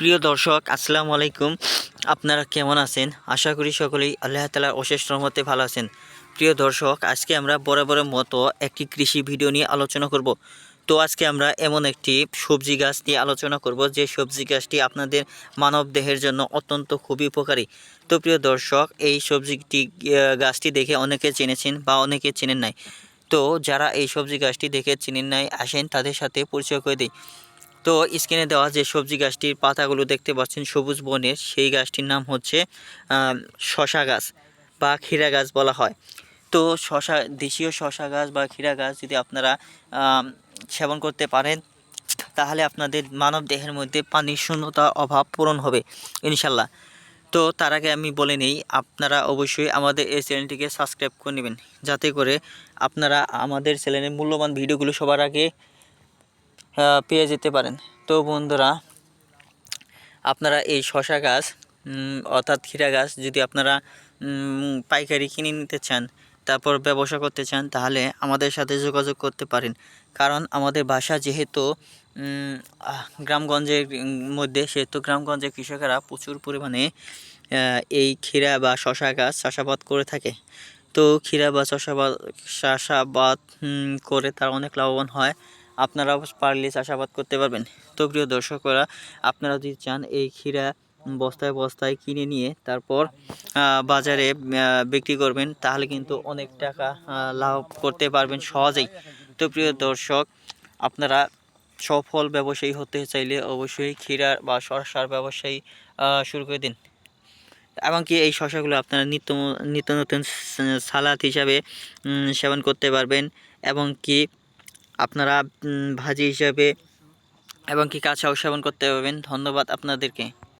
প্রিয় দর্শক, আসসালামু আলাইকুম। আপনারা কেমন আছেন? আশা করি সকলেই আল্লাহ তাআলার অশেষ রহমতে ভালো আছেন। প্রিয় দর্শক, আজকে আমরা বরাবরের মতো একটি কৃষি ভিডিও নিয়ে আলোচনা করব। তো আজকে আমরা এমন একটি সবজি গাছ নিয়ে আলোচনা করব, যে সবজি গাছটি আপনাদের মানব দেহের জন্য অত্যন্ত খুবই উপকারী। তো প্রিয় দর্শক, এই সবজিটি গাছটি দেখে অনেকে চিনেছেন বা অনেকে চেনেন নাই। তো যারা এই সবজি গাছটি দেখে চিনেন নাই, আসেন তাদের সাথে পরিচয় করে দিই। তো স্ক্রিনে দেওয়া যে সবজি গাছটির পাতাগুলো দেখতে পাচ্ছেন সবুজ বর্ণের, সেই গাছটির নাম হচ্ছে শশা গাছ বা ক্ষীরা গাছ বলা হয়। তো দেশীয় শশা গাছ বা ক্ষীরা গাছ যদি আপনারা সেবন করতে পারেন, তাহলে আপনাদের মানব দেহের মধ্যে পানির শূন্যতা অভাব পূরণ হবে ইনশাল্লাহ। তো তার আগে আমি বলে নেই, আপনারা অবশ্যই আমাদের এই চ্যানেলটিকে সাবস্ক্রাইব করে নেবেন, যাতে করে আপনারা আমাদের চ্যানেলের মূল্যবান ভিডিওগুলো সবার আগে পেয়ে যেতে পারেন। তো বন্ধুরা, আপনারা এই শশা গাছ অর্থাৎ ক্ষীরা গাছ যদি আপনারা পাইকারি কিনে নিতে চান, তারপর ব্যবসা করতে চান, তাহলে আমাদের সাথে যোগাযোগ করতে পারেন। কারণ আমাদের বাসা যেহেতু গ্রামগঞ্জের মধ্যে, সেহেতু গ্রামগঞ্জের কৃষকেরা প্রচুর পরিমাণে এই ক্ষীরা বা শশা গাছ চাষাবাদ করে থাকে। তো ক্ষীরা বা চাষাবাদ করে তারা অনেক লাভবান হয়। আপনারাও পারলে চাষাবাদ করতে পারবেন। তো প্রিয় দর্শকরা, আপনারা যদি চান এই ক্ষীরা বস্তায় বস্তায় কিনে নিয়ে তারপর বাজারে বিক্রি করবেন, তাহলে কিন্তু অনেক টাকা লাভ করতে পারবেন সহজেই। তো প্রিয় দর্শক, আপনারা সফল ব্যবসায়ী হতে চাইলে অবশ্যই ক্ষীরা বা শসার ব্যবসায়ী শুরু করে দিন। এমনকি এই শসাগুলো আপনারা নিত্য নতুন সালাদ হিসাবে সেবন করতে পারবেন, এবং কি আপনারা ভাজি হিসাবে এবং কি কাঁচাও সেবন করতে পারবেন। ধন্যবাদ আপনাদেরকে।